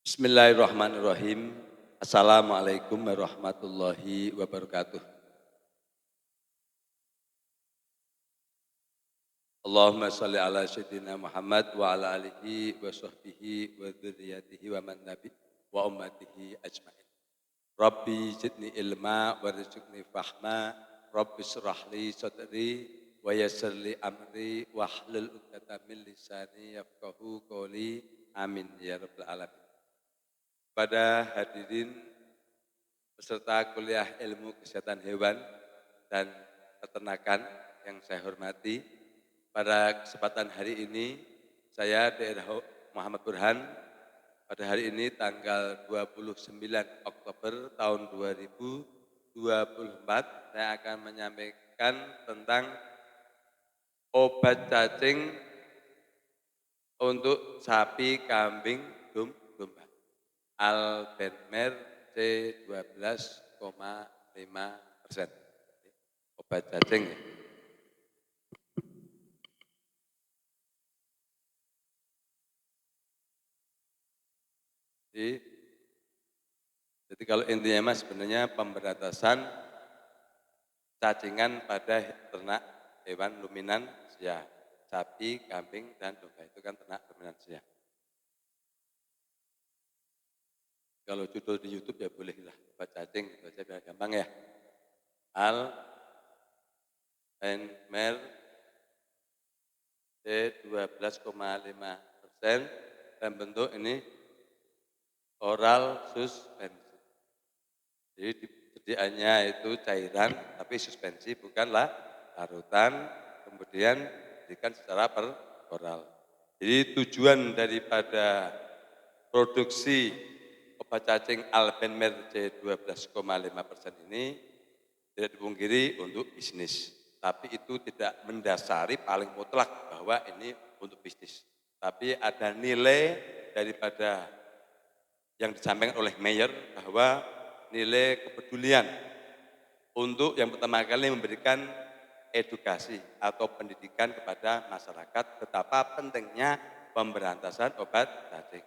Bismillahirrahmanirrahim. Assalamualaikum warahmatullahi wabarakatuh. Allahumma shalli ala sayyidina Muhammad wa ala alihi wa sahbihi wa dzurriyyatihi wa man nabi wa ummatihi ajmain. Rabbi zidni ilma warzuqni fahma. Rabbi shrah li sadri wa yassir li amri wahlul 'uqdatam min lisani yafqahu qawli. Amin ya rabbal alamin. Pada hadirin peserta kuliah ilmu kesehatan hewan dan peternakan yang saya hormati, pada kesempatan hari ini saya Daerah Muhammad Burhan pada hari ini tanggal 29 Oktober tahun 2024 saya akan menyampaikan tentang obat cacing untuk sapi, kambing, domba. Albenmer C12,5%. Obat cacing ya. Jadi, jadi kalau intinya mas sebenarnya pemberantasan cacingan pada ternak hewan ruminan ya sapi, kambing, dan domba itu kan ternak ruminan ya. Kalau judul di YouTube ya bolehlah obat cacing itu aja biar gampang ya. Albenmer C12,5% dan bentuk ini oral suspensi. Jadi sediaannya itu cairan tapi suspensi bukanlah larutan, kemudian diberikan secara per oral. Jadi tujuan daripada produksi obat cacing Albenmer C12,5% ini tidak dipungkiri untuk bisnis. Tapi itu tidak mendasari paling mutlak bahwa ini untuk bisnis. Tapi ada nilai daripada yang disampaikan oleh Mayer bahwa nilai kepedulian untuk yang pertama kali memberikan edukasi atau pendidikan kepada masyarakat betapa pentingnya pemberantasan obat cacing.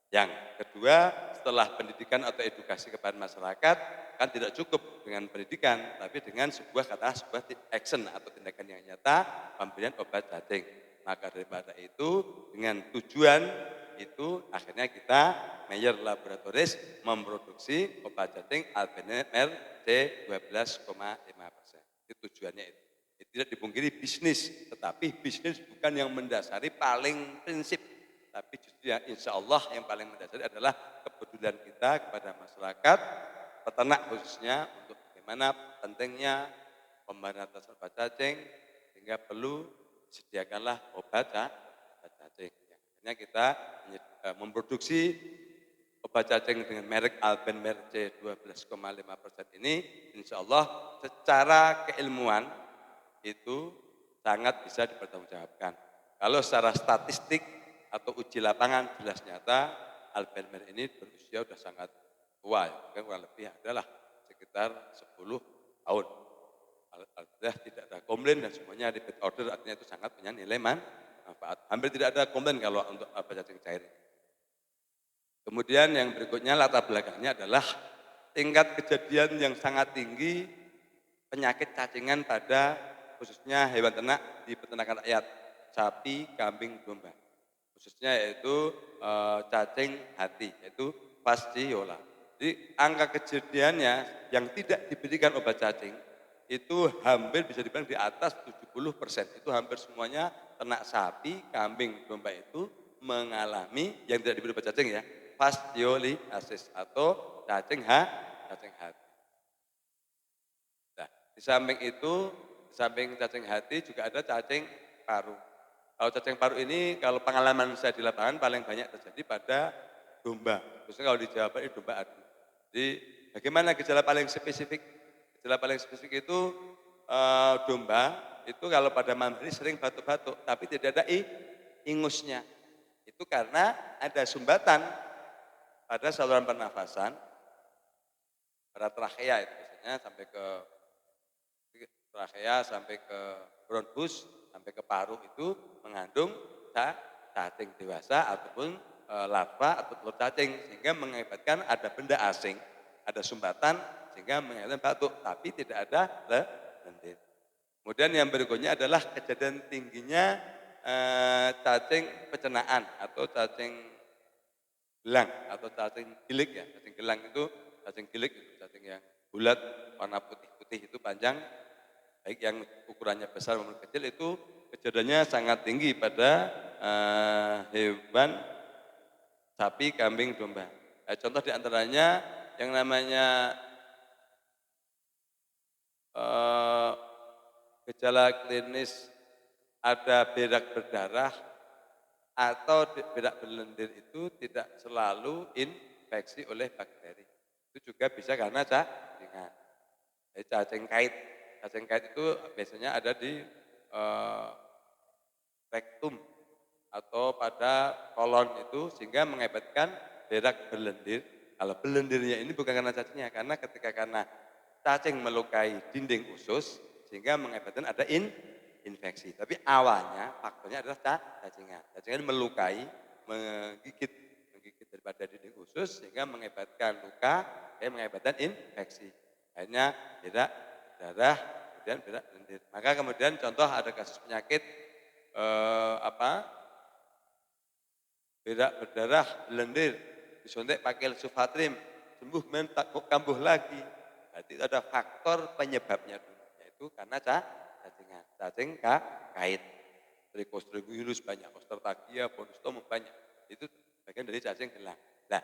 Yang kedua, setelah pendidikan atau edukasi kepada masyarakat, kan tidak cukup dengan pendidikan, tapi dengan sebuah action atau tindakan yang nyata, pemberian obat cacing. Maka daripada itu, dengan tujuan itu akhirnya kita Mayer Laboratories memproduksi obat cacing Albenmer C12,5%. Itu tujuannya itu. Tidak dipungkiri bisnis, tetapi bisnis bukan yang mendasari paling prinsip. Tapi justru yang insya Allah yang paling mendasari adalah kepedulian kita kepada masyarakat, peternak khususnya, untuk bagaimana pentingnya pemberantasan obat cacing, sehingga perlu disediakanlah obat cacing. Akhirnya kita memproduksi obat cacing dengan merek Albenmer C12,5% ini, insya Allah secara keilmuan itu sangat bisa dipertanggungjawabkan. Kalau secara statistik atau uji lapangan jelas nyata Albenmer ini berusia sudah sangat tua, ya, kurang lebih adalah sekitar 10 tahun. Alhamdulillah tidak ada komplain dan semuanya repeat order, artinya itu sangat punya nilai manfaat. Hampir tidak ada komplain kalau untuk obat cacing cair. Kemudian yang berikutnya latar belakangnya adalah tingkat kejadian yang sangat tinggi penyakit cacingan pada khususnya hewan ternak di peternakan rakyat, sapi, kambing, domba. Khususnya yaitu cacing hati, yaitu fasciola. Jadi angka kejadiannya yang tidak diberikan obat cacing itu hampir bisa dibilang di atas 70%. Itu hampir semuanya ternak sapi, kambing, domba itu mengalami yang tidak diberi obat cacing ya, fascioliasis atau cacing hati. Nah, di samping itu, di samping cacing hati juga ada cacing paru. Kalau cacing paru ini, kalau pengalaman saya di lapangan paling banyak terjadi pada domba. Khususnya kalau di Jawa Barat domba adu. Jadi bagaimana gejala paling spesifik? Gejala paling spesifik itu domba itu kalau pada malam hari sering batuk-batuk, tapi tidak ada ingusnya. Itu karena ada sumbatan pada saluran pernafasan, pada trachea itu biasanya sampai ke trachea, sampai ke bronkus, sampai ke paru itu mengandung cacing dewasa ataupun larva atau telur cacing sehingga mengakibatkan ada benda asing, ada sumbatan sehingga mengakibatkan batuk, tapi tidak ada lendir. Kemudian yang berikutnya adalah kejadian tingginya cacing pecenaan atau cacing gelang atau cacing gilik ya. Cacing gelang itu cacing gilik itu cacing yang bulat warna putih-putih itu panjang, baik yang ukurannya besar maupun kecil itu kejadiannya sangat tinggi pada hewan sapi, kambing, domba. Contoh diantaranya yang namanya gejala klinis ada berak berdarah atau berak berlendir itu tidak selalu infeksi oleh bakteri. Itu juga bisa karena cacingan. Cacing kait. Cacing kait itu biasanya ada di rektum atau pada kolon itu sehingga mengakibatkan berak berlendir. Kalau berlendirnya ini bukan karena cacingnya, karena ketika karena cacing melukai dinding usus sehingga mengakibatkan ada infeksi. Tapi awalnya faktornya adalah cacingan. Cacingan melukai, menggigit daripada dinding usus sehingga mengakibatkan luka, mengakibatkan infeksi. Akhirnya berak darah, kemudian berak berlendir. Maka kemudian contoh ada kasus penyakit berak berdarah berlendir, disuntik pakai sulfatrim, sembuh kemudian kambuh lagi. Berarti itu ada faktor penyebabnya dulu, yaitu karena cacingan, cacing kait, Trichostrigovirus banyak, Ostertachia, Bonostomum banyak. Itu bagian dari cacing gelang. Nah,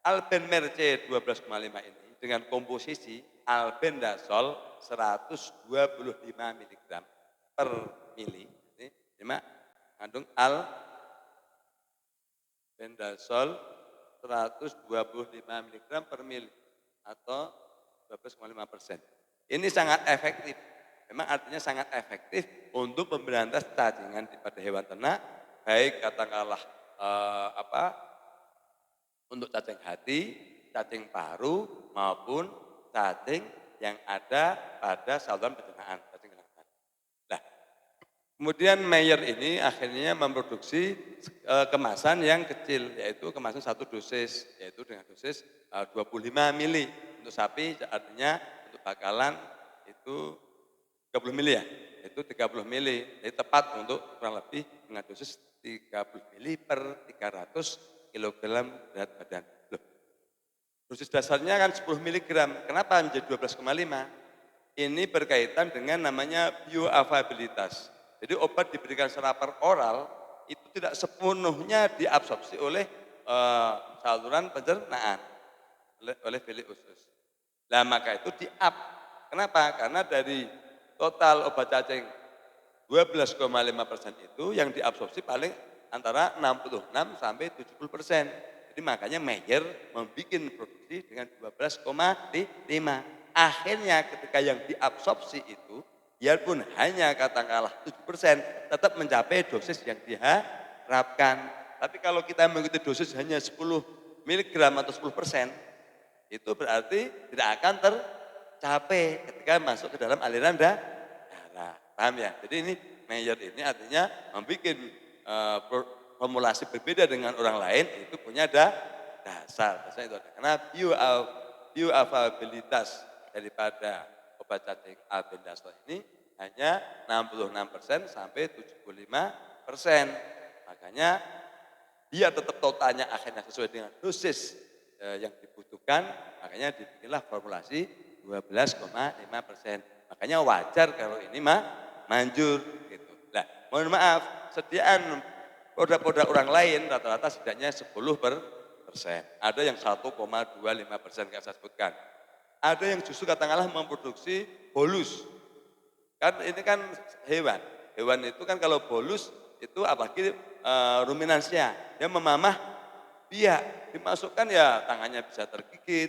albenmerce 12,5 ini dengan komposisi albendazol 125 mg per mili. Ini mengandung albendazol 125 mg per mili atau 12,5%. Ini sangat efektif. Memang artinya sangat efektif untuk memberantas cacingan pada hewan ternak, baik katakanlah untuk cacing hati, cacing paru maupun cacing yang ada pada saluran pencernaan, cacing gelang. Nah, kemudian Mayer ini akhirnya memproduksi kemasan yang kecil, yaitu kemasan 1 dosis, yaitu dengan dosis 25 mili untuk sapi, artinya untuk bakalan itu 30 mili ya, itu 30 mili, jadi tepat untuk kurang lebih dengan dosis 30 mili per 300 kilogram berat badan. Loh, dosis dasarnya kan 10 miligram, kenapa menjadi 12,5? Ini berkaitan dengan namanya bioavailabilitas. Jadi obat diberikan secara per oral itu tidak sepenuhnya diabsorpsi oleh saluran pencernaan, oleh bilik usus. Nah maka itu di-up. Kenapa? Karena dari total obat cacing 12,5% itu yang diabsorpsi paling antara 66 sampai 70%. Jadi makanya Mayer membuat produksi dengan 12,5. Akhirnya ketika yang diabsorpsi itu, biarpun hanya katakanlah 7%, tetap mencapai dosis yang diharapkan. Tapi kalau kita mengikuti dosis hanya 10 mg atau 10%, itu berarti tidak akan tercapai ketika masuk ke dalam aliran darah. Paham ya? Jadi ini Mayer ini artinya membuat formulasi berbeda dengan orang lain itu punya dasar. Dasar itu ada. Karena bioavailabilitas daripada obat cacing albendazol ini hanya 66% sampai 75%. Makanya biar tetap totalnya akhirnya sesuai dengan dosis yang dibutuhkan, makanya dibikinlah formulasi 12,5%. Makanya wajar kalau ini manjur gitu. Nah, mohon maaf, sediaan produk-produk orang lain rata-rata setidaknya 10%. Ada yang 1,25% yang saya sebutkan. Ada yang justru katakanlah memproduksi bolus. Kan ini kan hewan. Hewan itu kan kalau bolus itu apalagi ruminansia, dia memamah biak, dimasukkan ya tangannya bisa tergigit,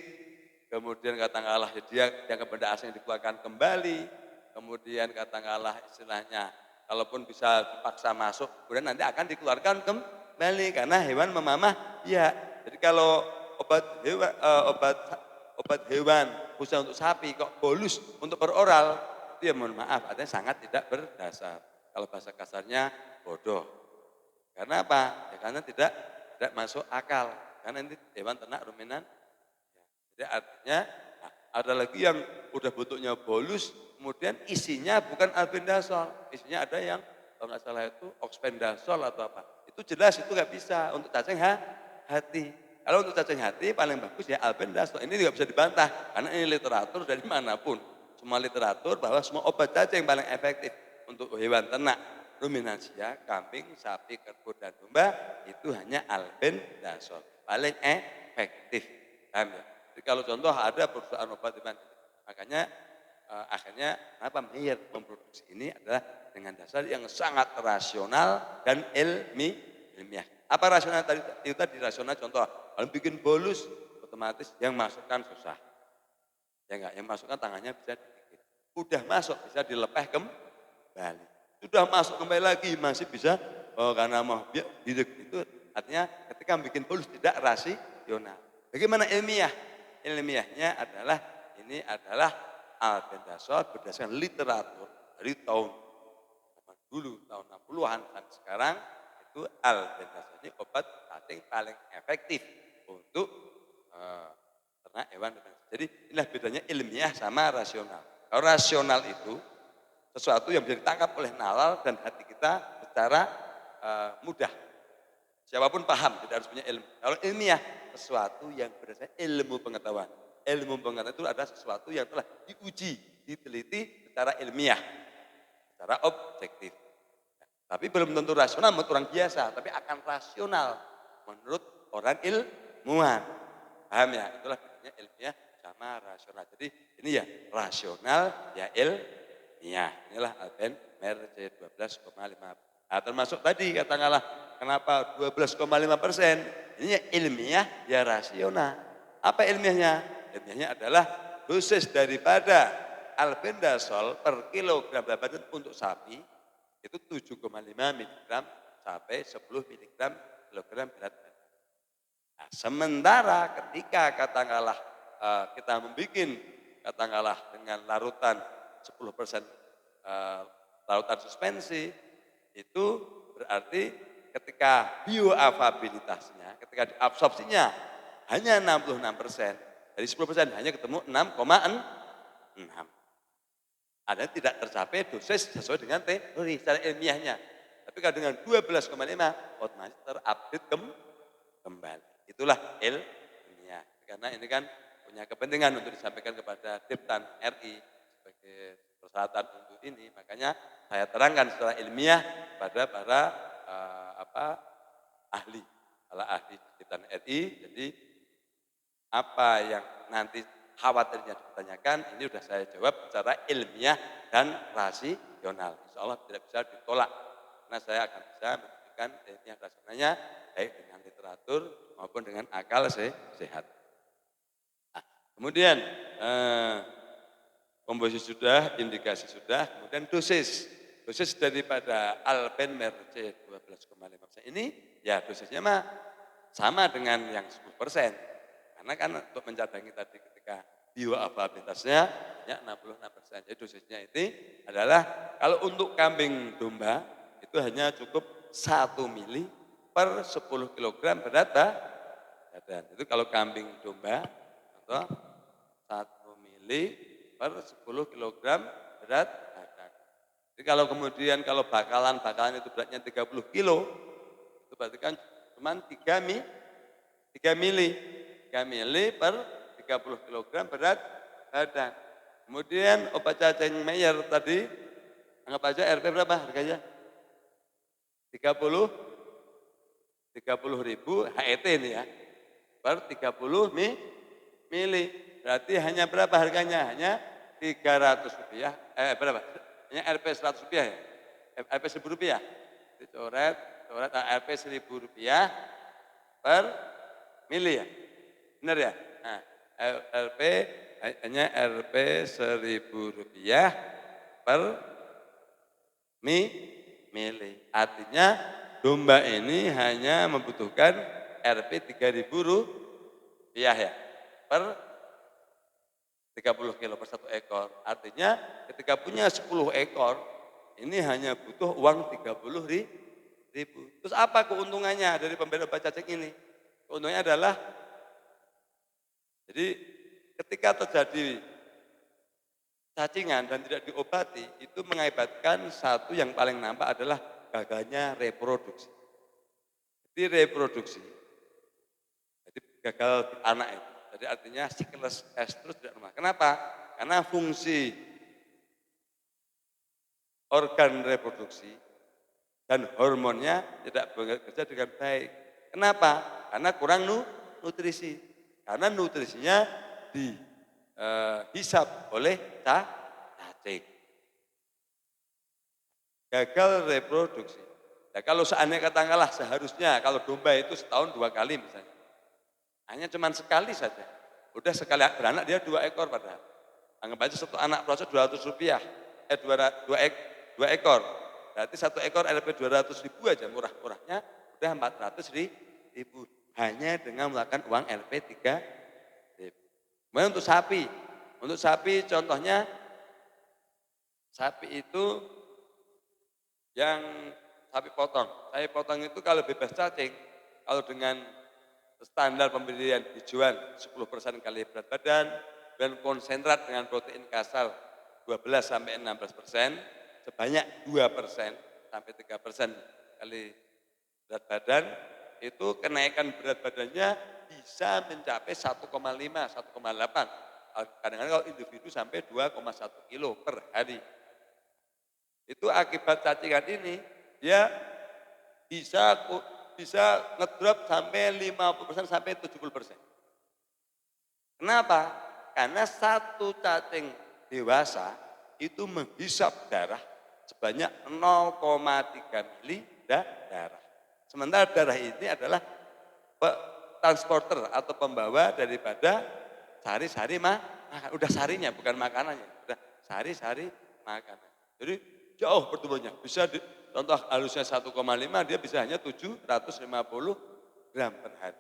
kemudian katakanlah dia yang benda asing dikeluarkan kembali, kemudian katakanlah istilahnya kalaupun bisa dipaksa masuk, kemudian nanti akan dikeluarkan kembali karena hewan memamah biak. Jadi kalau obat hewan khususnya untuk sapi kok bolus untuk beroral, itu ya mohon maaf artinya sangat tidak berdasar. Kalau bahasa kasarnya bodoh. Karena apa? Ya karena tidak tidak masuk akal. Karena ini hewan ternak ruminan. Jadi artinya ada lagi yang udah bentuknya bolus, kemudian isinya bukan albendazol, isinya ada yang kalau nggak salah itu oxbendazol atau apa. Itu jelas itu nggak bisa untuk cacing hati. Kalau untuk cacing hati paling bagus ya albendazol. Ini juga bisa dibantah karena ini literatur dari manapun. Semua literatur bahwa semua obat cacing paling efektif untuk hewan ternak ruminansia, kambing, sapi, kerbau dan domba itu hanya albendazol. Paling efektif. Paham ya? Jadi kalau contoh ada perusahaan obat hewan, makanya akhirnya kenapa Meyer memproduksi ini adalah dengan dasar yang sangat rasional dan ilmiah. Apa rasional tadi? Itu tadi rasional contoh, kalau bikin bolus otomatis yang masukkan susah. Ya enggak, yang masukkan tangannya bisa dikit. Udah masuk bisa dilepeh kembali. Sudah masuk kembali lagi masih bisa karena mau hidup itu artinya ketika bikin bolus tidak rasional. Bagaimana ilmiah? Ilmiahnya adalah ini adalah albendazol berdasarkan literatur dari tahun dulu tahun 60-an sampai sekarang itu albendazol ini obat cacing paling efektif untuk ternak hewan. Jadi inilah bedanya ilmiah sama rasional. Kalau rasional itu sesuatu yang bisa ditangkap oleh nalar dan hati kita secara mudah. Siapapun paham, tidak harus punya ilmu. Kalau ilmiah, sesuatu yang berdasarkan ilmu pengetahuan. Ilmu pengetahuan itu adalah sesuatu yang telah diuji, diteliti secara ilmiah, secara objektif. Tapi belum tentu rasional menurut orang biasa, tapi akan rasional menurut orang ilmuwan. Paham ya? Itulah bedanya ilmiah sama rasional. Jadi ini ya rasional, ya ilmiah. Inilah Albenmer C12,5. Nah, termasuk tadi katakanlah kenapa 12,5%. Ini ya ilmiah, ya rasional. Apa ilmiahnya? Ilmiahnya adalah dosis daripada albendazol per kilogram berat badan untuk sapi itu 7,5 mg sampai 10 mg kilogram berat badan. Nah, sementara ketika katakanlah kita membuat katakanlah dengan larutan 10% larutan suspensi itu berarti ketika bioavailabilitasnya, ketika diabsorpsinya hanya 66%, dari 10% hanya ketemu 6,6. Ada tidak tercapai dosis sesuai dengan teori secara ilmiahnya. Tapi kalau dengan 12,5 otomatis terupdate kembali. Itulah ilmiah. Karena ini kan punya kepentingan untuk disampaikan kepada Diptan RI sebagai persyaratan untuk ini. Makanya saya terangkan secara ilmiah pada para ahli, para ahli Diptan RI. Jadi apa yang nanti khawatirnya ditanyakan, ini sudah saya jawab secara ilmiah dan rasional. Insya Allah tidak bisa ditolak. Karena saya akan bisa menunjukkan ilmiah rasionalnya baik dengan literatur maupun dengan akal sehat. Nah, kemudian komposisi sudah, indikasi sudah, kemudian dosis. Dosis daripada Albenmer C12,5% ini ya dosisnya mah sama dengan yang 10%. Karena kan untuk mencadangi tadi ketika bioavailabilitasnya hanya 66%. Jadi dosisnya itu adalah kalau untuk kambing domba itu hanya cukup 1 mili per 10 kg berat badan. Itu kalau kambing domba atau 1 mili per 10 kg berat badan. Jadi kalau kemudian kalau bakalan itu beratnya 30 kilo, itu berarti kan cuma 3 mili. 3 mili per 30 kg berat badan. Kemudian obat cacing Meyer tadi, anggap aja RP berapa harganya? 30 ribu HET ini ya, per 30 mili. Berarti hanya berapa harganya? Hanya Rp300. Berapa? Hanya Rp 100 ya? Rp 1.000 ya? Dicoret Rp 1.000 per mili ya? Benar ya? Nah, hanya Rp 1.000 per mili. Artinya domba ini hanya membutuhkan Rp 3.000 ya per 30 kilo per 1 ekor. Artinya ketika punya 10 ekor ini hanya butuh uang 30.000 ribu. Terus apa keuntungannya dari pemberian obat cacing ini? Keuntungannya adalah, jadi ketika terjadi cacingan dan tidak diobati, itu mengakibatkan satu yang paling nampak adalah gagalnya reproduksi. Jadi reproduksi, jadi gagal di anak itu. Jadi artinya siklus estrus tidak normal. Kenapa? Karena fungsi organ reproduksi dan hormonnya tidak bekerja dengan baik. Kenapa? Karena kurang nutrisi. Karena nutrisinya dihisap oleh cacing. Gagal reproduksi. Nah, kalau seandainya katakanlah seharusnya kalau domba itu setahun 2 kali misalnya. Hanya cuma sekali saja. Udah sekali beranak dia 2 ekor padahal. Anggap aja satu anak proses Rp200. 2 ekor. Berarti 1 ekor Rp 200.000 aja murah-murahnya udah 400.000. Hanya dengan melakukan uang Rp 3.000. Kemudian untuk sapi contohnya, sapi itu yang sapi potong. Sapi potong itu kalau bebas cacing, kalau dengan standar pemberian hijauan 10% kali berat badan, dan konsentrat dengan protein kasar 12-16%, sebanyak 2% sampai 3% kali berat badan, itu kenaikan berat badannya bisa mencapai 1,5, 1,8. Kadang-kadang kalau individu sampai 2,1 kilo per hari. Itu akibat cacingan ini, dia bisa ngedrop sampai 50% sampai 70%. Kenapa? Karena satu cacing dewasa itu menghisap darah sebanyak 0,3 mili darah. Sementara darah ini adalah transporter atau pembawa daripada sari-sari udah sarinya bukan makanannya, udah sari-sari makanan. Jadi jauh pertumbuhannya, bisa contoh halusnya 1,5 dia bisa hanya 750 gram per hari.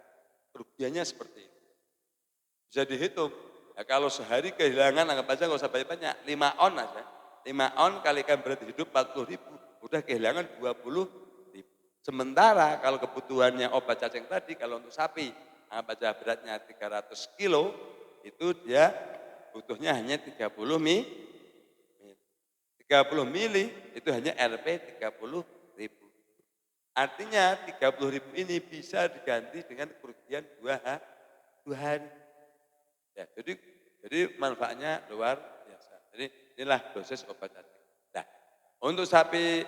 Kerugiannya seperti itu. Bisa dihitung. Ya, kalau sehari kehilangan anggap aja nggak usah banyak-banyak, 5 on aja. 5 on kalikan berat hidup 40.000, udah kehilangan 20.000. Sementara kalau kebutuhannya obat cacing tadi, kalau untuk sapi, anggap aja beratnya 300 kilo, itu dia butuhnya hanya 30 mili. 30 mili itu hanya Rp 30.000. Artinya 30.000 ini bisa diganti dengan kerugian 2 hari. Ya, jadi manfaatnya luar biasa. Jadi inilah dosis obat cacing. Nah, untuk sapi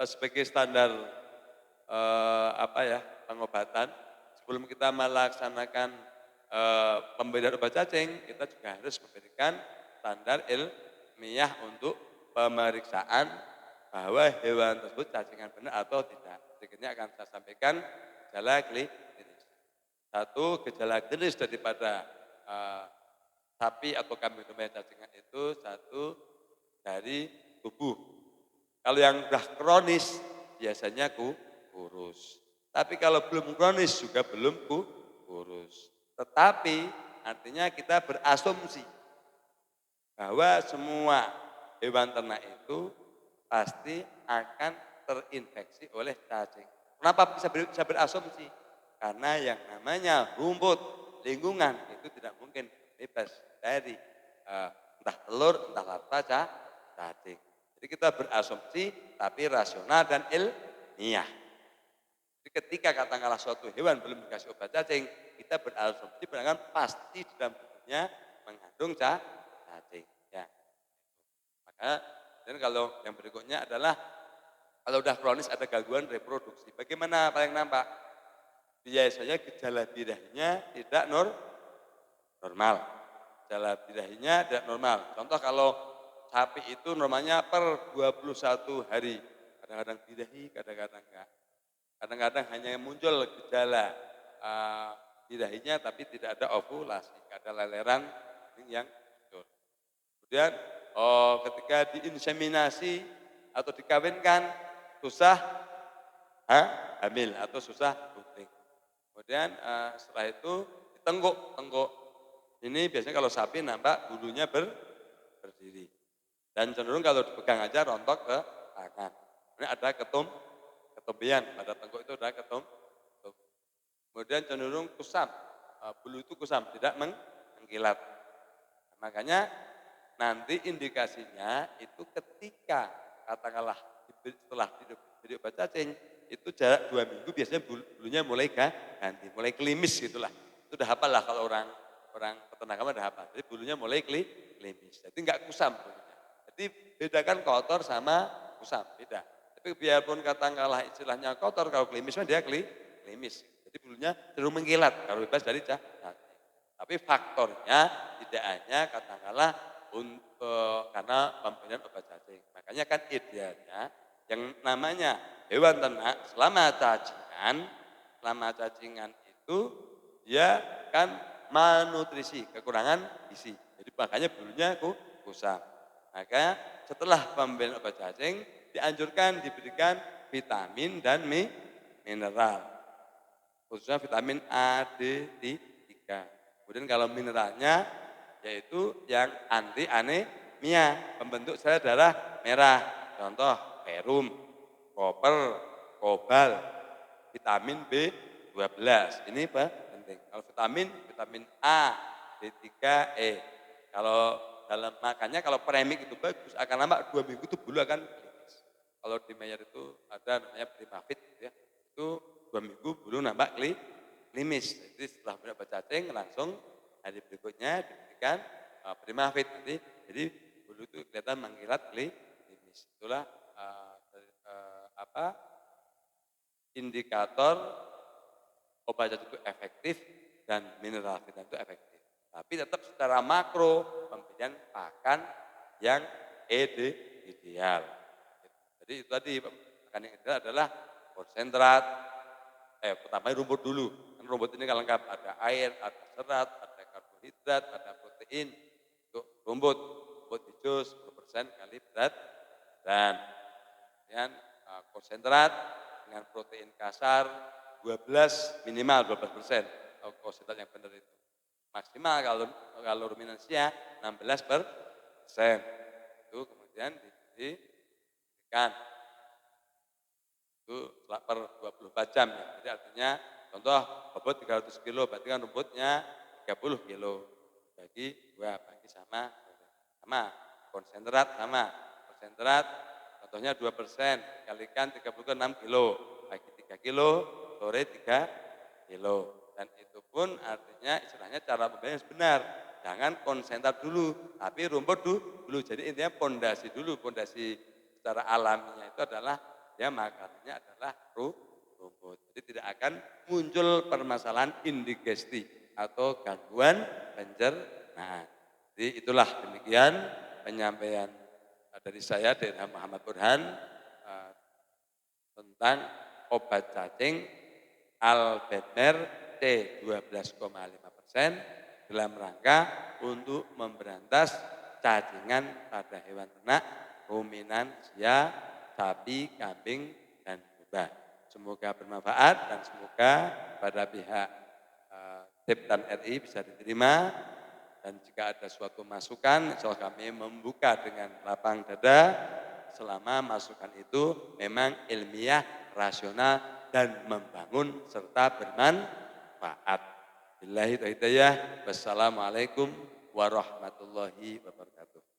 sebagai standar pengobatan, sebelum kita melaksanakan pemberian obat cacing, kita juga harus memberikan standar ilmiah untuk pemeriksaan bahwa hewan tersebut cacingan benar atau tidak. Berikutnya akan saya sampaikan gejala klinis. Satu, gejala klinis daripada sapi atau kambing domba yang cacingan itu, satu, dari tubuh. Kalau yang sudah kronis biasanya kurus. Tapi kalau belum kronis juga belum kurus. Tetapi artinya kita berasumsi bahwa semua hewan ternak itu pasti akan terinfeksi oleh cacing. Kenapa bisa berasumsi? Karena yang namanya rumput, lingkungan itu tidak mungkin bebas dari entah telur, entah larva cacing. Jadi kita berasumsi tapi rasional dan ilmiah. Jadi ketika katakanlah suatu hewan belum dikasih obat cacing, kita berasumsi bahkan pasti di dalam tubuhnya mengandung cacing. Ya. Maka dan kalau yang berikutnya adalah kalau udah kronis ada gangguan reproduksi. Bagaimana paling nampak? Biasanya gejala birahinya tidak normal. Gejala birahinya tidak normal. Contoh kalau sapi itu normalnya per 21 hari. Kadang-kadang birahi, kadang-kadang enggak. Kadang-kadang hanya muncul gejala birahinya tapi tidak ada ovulasi, tidak ada leleran yang muncul. Kemudian ketika diinseminasi atau dikawinkan susah hamil atau susah puting. Kemudian setelah itu tengkuk. Ini biasanya kalau sapi nampak bulunya berdiri. Dan cenderung kalau dipegang aja rontok ke tangan. Ini ada ketombean, pada tengkuk itu adalah kemudian cenderung kusam, bulu itu kusam, tidak mengkilat. Makanya nanti indikasinya itu ketika katakanlah setelah diberi obat cacing, itu jarak 2 minggu biasanya bulunya mulai ganti, mulai klimis gitulah. Itu udah hafal lah kalau orang orang peternakan udah hafal. Jadi bulunya mulai klimis. Jadi enggak kusam bulunya. Jadi bedakan kotor sama kusam, beda. Tapi biarpun katakanlah istilahnya kotor, kalau klimis mah dia klimis. Jadi bulunya cenderung mengkilat kalau bebas dari cacing. Tapi faktornya tidak hanya katakanlah untuk karena pemberian obat cacing. Makanya kan idealnya yang namanya hewan ternak selama cacingan itu dia kan malnutrisi, kekurangan gizi. Jadi makanya bulunya kusam. Maka setelah pemberian obat cacing dianjurkan diberikan vitamin dan mineral. Khususnya vitamin A, D, 3. Kemudian kalau mineralnya yaitu yang anti anemia, pembentuk sel darah merah. Contoh ferrum, koper, kobal, vitamin B12. Ini penting. Kalau vitamin A, D3, E. Kalau dalam makanya kalau premik itu bagus, akan lama 2 minggu itu bulu akan klinis. Kalau di Mayer itu ada namanya Primavit ya. Itu 2 minggu bulu nampak klimis. Jadi setelah mendapat cacing langsung hari berikutnya diberikan Primavit nanti. Jadi bulu itu kelihatan mengkilat klimis. Itulah indikator obat cacing itu efektif dan mineral vitamin itu efektif. Tapi tetap secara makro pemberian pakan yang ideal. Jadi itu tadi pakan yang ideal adalah konsentrat, pertama rumput dulu. Kan rumput ini kan lengkap, ada air, ada serat, ada karbohidrat, ada protein. Untuk rumput hijau 10% kali berat dan kemudian konsentrat dengan protein kasar 12 12%. Konsentrat yang benar itu. Maksimal kalau ruminansia 16%. Itu kemudian diberikan itu per 24 jam ya. Jadi artinya contoh bobot 300 kilo, berarti kan rumputnya 30 kilo. Bagi 2, pagi sama konsentrat contohnya 2%, kalikan 30 ke 6 kilo, pagi 3 kilo, sore 3 kilo. Dan itu pun artinya istilahnya cara pemberian yang benar. Jangan konsentrat dulu, tapi rumput dulu. Jadi intinya pondasi dulu, pondasi secara alaminya itu adalah ya makanannya adalah rumput. Jadi tidak akan muncul permasalahan indigesti atau gangguan pencernaan. Jadi itulah demikian penyampaian dari saya dari Muhammad Burhan tentang obat cacing Albendmer C12,5% dalam rangka untuk memberantas cacingan pada hewan ternak, ruminansia, sapi, kambing, dan domba. Semoga bermanfaat dan semoga pada pihak Deptan RI bisa diterima. Dan jika ada suatu masukan, insya Allah kami membuka dengan lapang dada selama masukan itu memang ilmiah, rasional, dan membangun serta bermanfaat. Billahi taufiq hidayah. Wassalamualaikum warahmatullahi wabarakatuh.